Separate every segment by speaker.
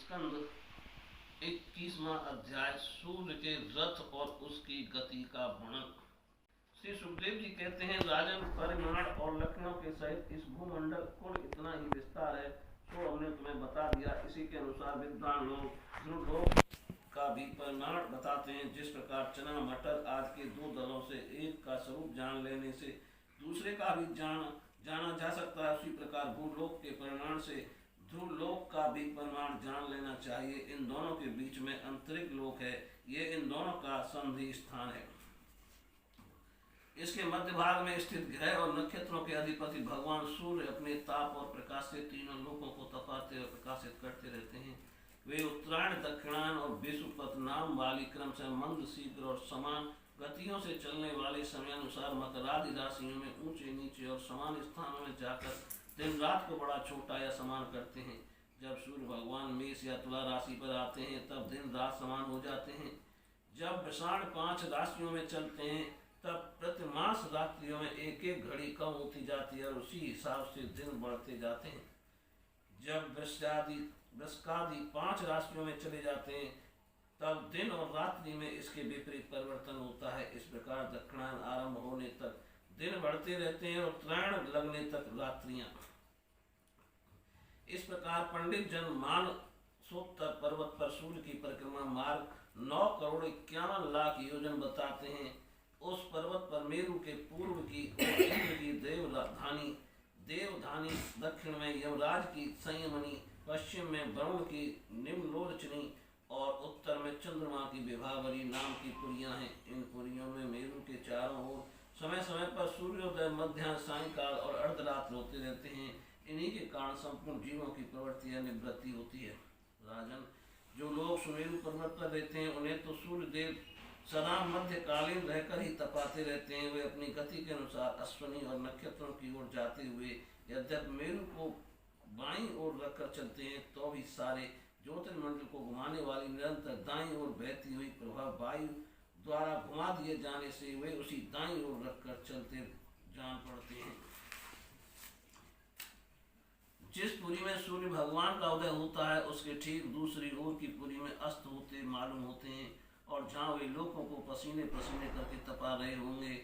Speaker 1: स्कंद 21वां अध्याय सूर्य के रथ और उसकी गति का वर्णन। श्री सुखदेव जी कहते हैं, राजन, परिमाण और लक्षणों के सहित इस भूमंडल कुल इतना ही विस्तार है, तो हमने तुम्हें बता दिया। इसी के अनुसार विद्वान लोग ध्रुव लोक का भी परिमाण बताते हैं। जिस प्रकार चना मटर आदि के दो दलों से एक का स्वरूप जान लेने से दूसरे का भी जाना जा सकता है, उसी प्रकार भूलोक के परिमाण से ध्रुव लोक का भी परिमाण जान लेना चाहिए। इन दोनों के बीच में अंतरिक्ष लोक है, ये इन दोनों का संधि स्थान है। इसके मध्य भाग में स्थित ग्रह और नक्षत्रों के अधिपति भगवान सूर्य अपने ताप और प्रकाश से तीनों लोकों को तपाते और प्रकाशित करते रहते हैं। वे उत्तरायण, दक्षिणायन और विषुवत नाम वाली क्रम से मंद, शीघ्र और समान गतियों से चलने वाले समयानुसार मकर आदि राशियों में ऊंचे नीचे और समान स्थानों में जाकर दिन रात को बड़ा छोटा या समान करते हैं। जब सूर्य भगवान मेष या तुला राशि पर आते हैं तब दिन रात समान हो जाते हैं। जब वृषाण 5 राशियों में चलते हैं तब प्रतिमास रात्रियों में एक एक घड़ी कम होती जाती है और उसी हिसाब से दिन बढ़ते जाते हैं। जब वृश्चिकादि 5 राशियों में चले जाते हैं तब दिन और रात्रि में इसके विपरीत परिवर्तन होता है। इस प्रकार दक्षिणायन आरंभ होने तक दिन बढ़ते रहते हैं और उत्तरायण लगने तक रात्रियां। इस प्रकार पंडित जन मानसोत्तर पर्वत पर सूर्य की परिक्रमा मार्ग 9,51,00,000 योजन बताते हैं। उस पर्वत पर मेरु के पूर्व की इंद्र की देवधानी, दक्षिण में यमराज की संयमनी, पश्चिम में वरुण की निम्नलोचनी और उत्तर में चंद्रमा की विभावरी नाम की पुरियां हैं। इन पुरियों में मेरु के चारों ओर समय समय पर सूर्योदय, मध्याह्न, सायंकाल और अर्धरात्र होते रहते हैं। इन्हीं के कारण संपूर्ण जीवों की प्रवृत्ति या निवृत्ति होती है। राजन, जो लोग सुमेरु पर्वत पर रहते हैं उन्हें तो सूर्य देव सदा मध्यकालीन रहकर ही तपाते रहते हैं। वे अपनी गति के अनुसार अश्विनी और नक्षत्रों की ओर जाते हुए यद्यप मेरु को बाईं ओर रखकर चलते हैं तो भी सारे ज्योतिर्मंडल को घुमाने वाली निरंतर दाईं ओर बहती हुई प्रभाव वायु द्वारा घुमा दिए जाने से वे उसी दाईं ओर रखकर चलते जान पड़ते हैं। जिस पुरी में सूर्य भगवान का उदय होता है उसके ठीक दूसरी ओर की पुरी में अस्त होते मालूम होते हैं, और जहाँ वे लोगों को पसीने पसीने करके तपा रहे होंगे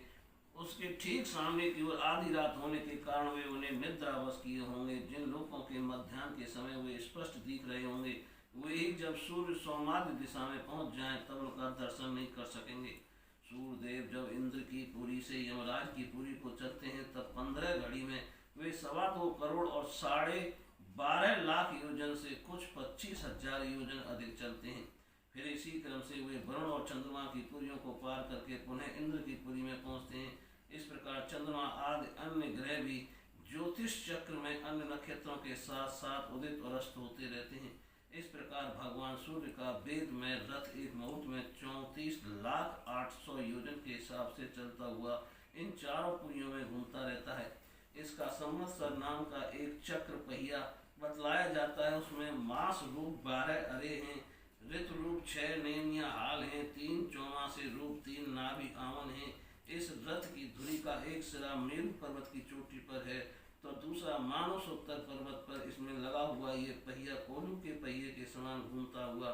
Speaker 1: उसके ठीक सामने की ओर आधी रात होने के कारण वे उन्हें निद्रावश किए होंगे। जिन लोगों के मध्याह्न के समय वे स्पष्ट दिख रहे होंगे वे ही जब सूर्य सोमाद्य दिशा में पहुंच जाएं तब उनका दर्शन नहीं कर सकेंगे। सूर्यदेव जब इंद्र की पुरी से यमराज की पुरी को चलते हैं तब 15 घड़ी में वे 2.25 करोड़ और 12.5 लाख योजन से कुछ 25,000 योजन अधिक चलते हैं। फिर इसी क्रम से वे वरुण और चंद्रमा की पुरियों को पार करके पुनः इंद्र की पुरी में पहुंचते हैं। इस प्रकार चंद्रमा आदि अन्य ग्रह भी ज्योतिष चक्र में अन्य नक्षत्रों के साथ साथ उदित और अस्त होते रहते हैं। इस प्रकार भगवान सूर्य का वेद में रथ एक मुहूर्त में 34,800 योजन के हिसाब से चलता हुआ इन चारों पुरियों में घूमता रहता है। इसका संवत्सर नाम का एक चक्र पहिया बतलाया जाता है। उसमें मास रूप 12 अरे हैं, ऋतु रूप 6 नेमिया हाल हैं, 3 चौमासे रूप 3 नाभि आवन हैं। इस रथ की धुरी का एक सिरा मेरु पर्वत की चोटी पर है तो दूसरा मानसोत्तर पर्वत पर इसमें लगा हुआ ये पहिया कोलू के पहिए के समान घूमता हुआ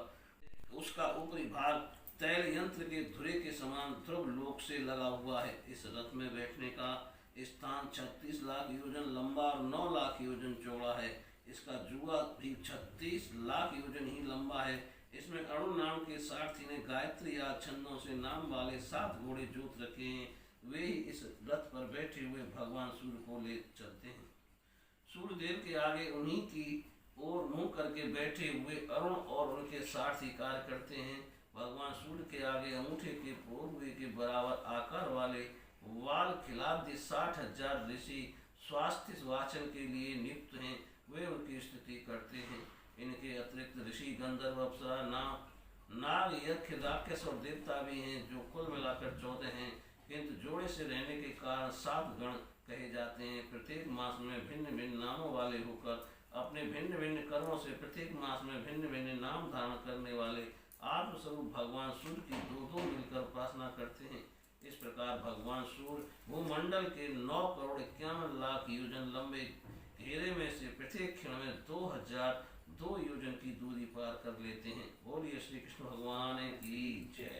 Speaker 1: उसका ऊपरी भाग तैल यंत्र के धुरे के समान ध्रुव लोक से लगा हुआ है। इस रथ में बैठने का स्थान 36 लाख योजन लंबा और 9 लाख योजन चौड़ा है। इसका जुआ भी 36 लाख योजन ही लंबा है। इसमें अरुण नाम के सारथी ने गायत्री या छंदों से नाम वाले 7 घोड़े जोत रखे हैं। वे ही इस रथ पर बैठे हुए भगवान सूर्य को ले चलते हैं। सूर्यदेव के आगे उन्हीं की ओर मुंह करके बैठे हुए अरुण और उनके सारथी कार्य करते हैं। भगवान सूर्य के आगे अंगूठे के पोरवे के बराबर आकार वाले वाल खिलाब्य 60,000 ऋषि स्वास्थ्य वाचन के लिए नियुक्त हैं। वे उनकी स्तुति करते हैं। इनके अतिरिक्त ऋषि, गंधर्व, अप्सरा, नाग, यक्ष, राक्षस और देवता भी हैं जो कुल मिलाकर 14 हैं, किंतु जोड़े से रहने के कारण 7 गण कहे जाते हैं। प्रत्येक मास में भिन्न भिन्न नामों वाले होकर अपने भिन्न भिन्न कर्मों से प्रत्येक मास में भिन्न भिन्न नाम धारण करने वाले आत्मस्वरूप भगवान सूर्य की दो मिलकर उपासना करते हैं। इस प्रकार भगवान सूर्य भूमंडल के 9,51,00,000 योजन लंबे घेरे में से प्रत्येक क्षण में 2,002 योजन की दूरी पार कर लेते हैं। बोलिए श्री कृष्ण भगवान की जय।